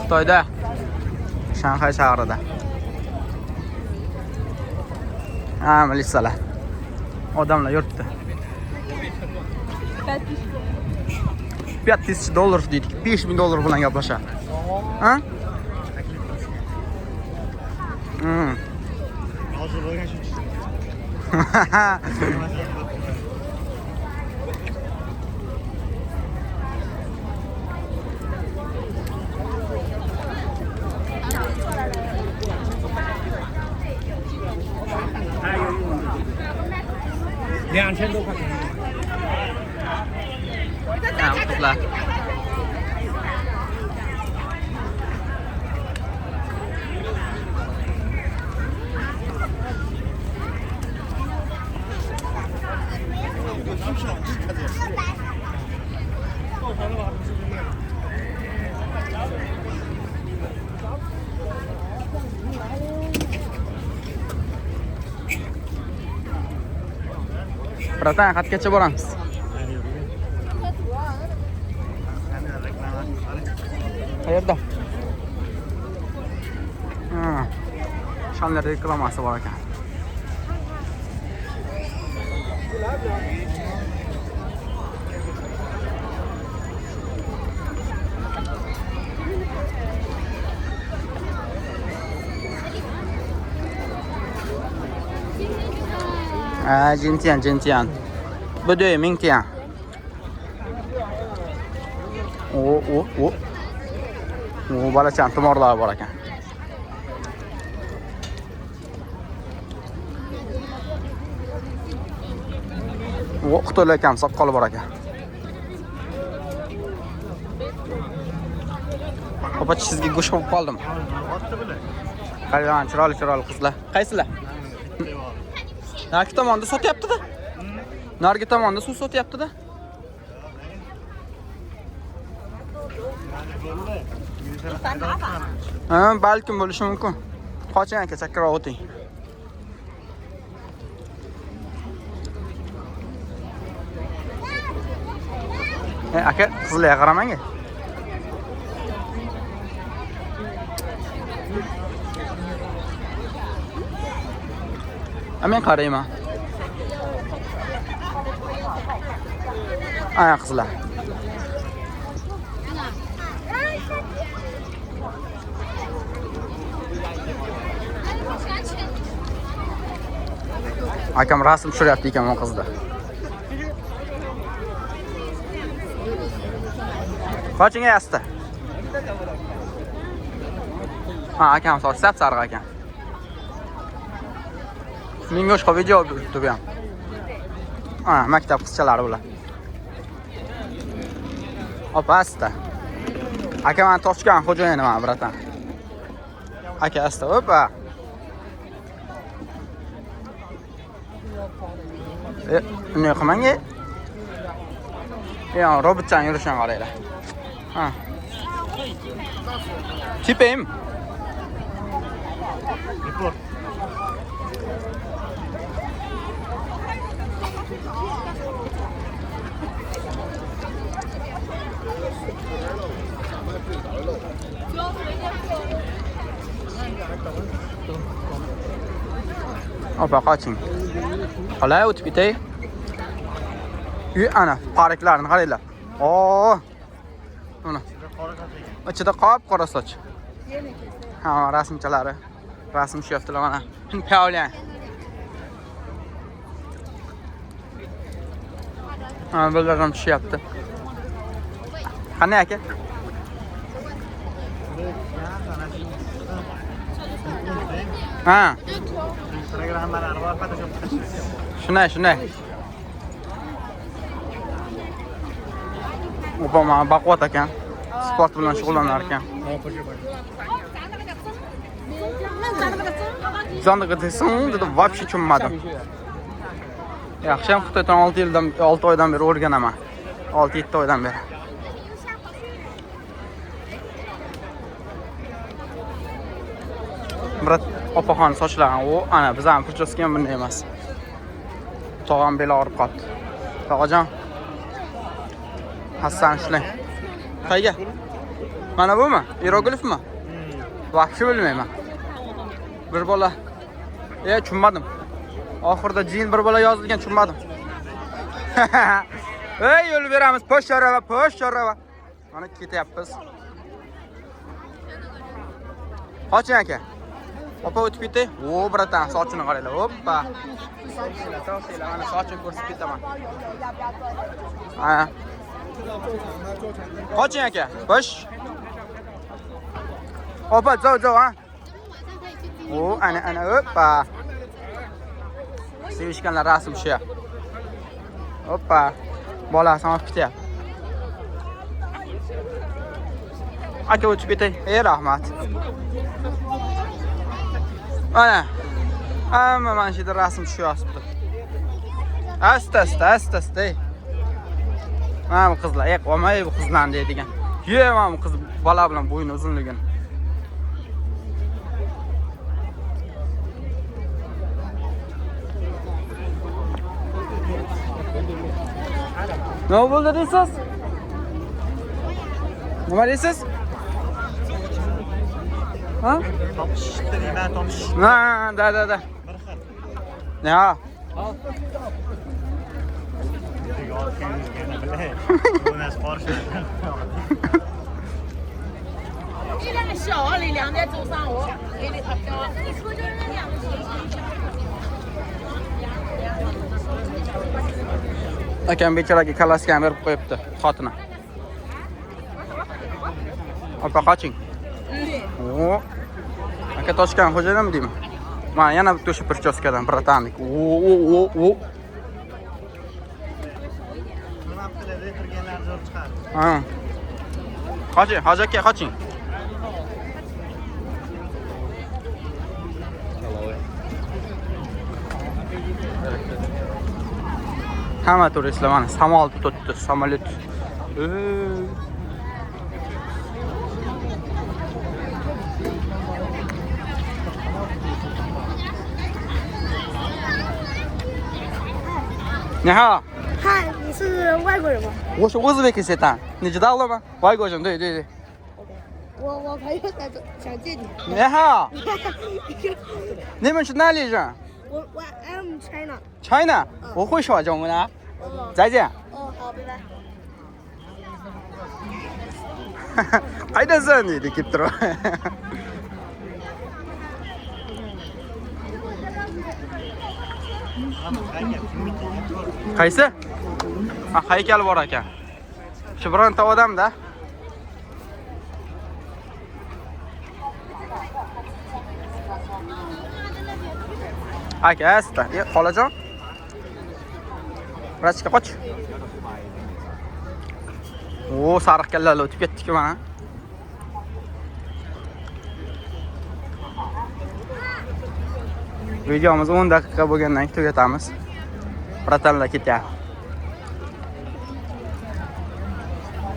Xitoyda, Shanxay shahrida. Militsiyalar. Odamlar yuribdi. $5000 deydi. $5000 bilan gaplashadi. Ha? Hozir bo'lgan shu. $2000 块钱。Qizlar. Bratan, qatgacha boramiz? Qayerda? Shanlar reklamasi bor ekan. Jintian. Bu da 1000 tian. O balachan tumorlar bor ekan. Xitoylar ham soqqol bor ekan. Opa sizga go'sht olib qoldim. Qarang, chiroyli qizlar. Qaysilar? Nargi tomonda sotyapti-da. Nargi tomonda suv sotyapti-da. Balkim bo'lishi mumkin. Qoching aka, chakkaroq o'ting. Aka, qizlarga qaramang. Men qarayman. Aya qizlar. Akam rasm tushiryapti ekan bu qizda. Qoching asta. Akam soch sariq ekan. Menga o'sha video turibdi bu ham. Maktab qizchalari bular. Opa asta. Aka men toshgan xo'jayiniman, bratan. Aka asta, opa. Ne qilmang? Robotchan yurishini qaranglar. Tipim. Report. Opa qoching. Qalay o'tib ketay? Ana, qariqlarni qaranglar. Mana. Ichida qora soch. Rasmchalari. Rasm tushyaptilar mana. Pavlian. Bular ham tushyapti. Qanday aka? Shunday. Opa, mana baquvvat ekan. Sport bilan shug'ullanar ekan. Zandaga desam, dedim, вообще tushunmadim. Yaxshi ham Xitoydan 6 oydan beri o'rganaman. 6-7 oydan beri. Brat, opaxon sochlagan ana biz ham prическа ham bunday emas. Tog'am beli og'rib qoldi. Tog'ajon. Hassan ishlang. Qayga? Mana bumi? Hieroglifmi? Vaqti bilmayman. Bir bola. Tushunmadim. Oxirida jin bir bola yozilgan tushunmadim. Ey, yo'l beramiz. Posh chorava. Mana ketyapmiz. Qoching aka. Opa o'tib ketay. O, bratan, sochini qaranglar. Hoppa. Sochinglar, mana sochini ko'rsatib ketaman. Ha. Qoching aka. Posh. Opa, zov, ha. O, ana, hoppa. Sevishganlar rasm shu. Hoppa. Bolasini olib ketyapti. Aka o'tib ketay. Rahmat. Ana. Hamma mana shu yerda rasm tushyapti. Asta. Mana bu qizlar, qolmay bu qizlarni deydigan. Mana bu qiz bola bilan bo'yni uzunligini. Nima bo'ldi deysiz? Nima deysiz? Ha? Topishibdi deyman, topish. Ha, da. Bir xil. Ya. Bu narsa qorish. 这两个小的2点钟上午给你他票，你说就是那两个。 Akam bechoraga kalasiga berib qo'yibdi xotini. Opa qoching. O. Aka toshgan xo'jaynimi deyman. Mana yana bitta o'sha prchoskadan bratanik. O. Nima qiladi? Kirganlar zo'r chiqadi. Ha. Qoching, hoji aka, qoching. Hamma turistlar mana samolyot tutdi, samolyot.你好， 嗨，你是外国人吗？我是乌兹别克斯坦，你知道了吗？外国人，对。我朋友在这想见你。你好，你们是哪里人我 I'm China。 ？China，我会说中文的。再见。哦，好，拜拜。 Qaydasan deydi kelib turib. Qaysi? Ha, haykal bor ekan. Shu bironta odamda. Aka, asta. Xolajon. Vrachga qoch. O, sariq kallalar o'tib ketdik mana. Videomiz 10 daqiqa bo'lgandan keyin tugatamiz. Bratanlar ketyapti.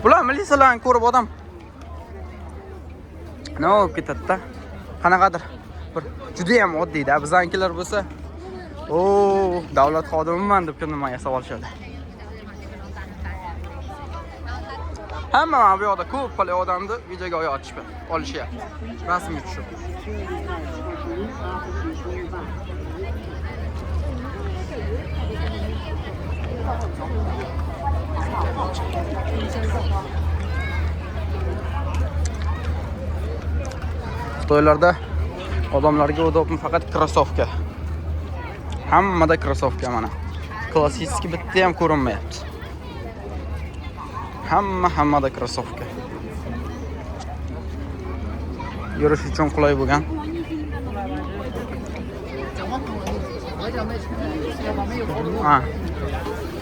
Bular militsiyalarni ko'rib odam nima bo'lib ketadi-da? Qanaqadir bir juda ham oddiy-da. Bizankilar bo'lsa, "O, davlat xodimiman" deb nima yasab olishadi. Hamma mana bu yoqda ko'p pala odamni videoga olishyapti. Rasmga tushib. Xitoylarda odamlarga udobmi faqat krossovka. Hammada krossovka mana. Klassik bitta ham ko'rinmayapti. Hammada krossovka. Yurish uchun qulay bo'lgan. Ha.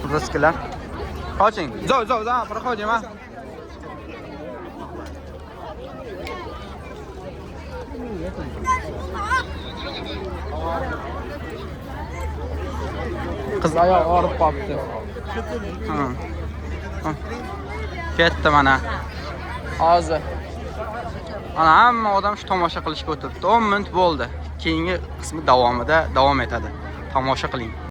Krossovkalar. Qoching. Zov, проходим, а. Qiz oyoq og'rib qolibdi. Ha. Ketdi mana. Hozir. Ana hamma odam shu tomosha qilishga o'tiribdi. 10 minut bo'ldi. Keyingi qismi davomida davom etadi. Tomosha qiling.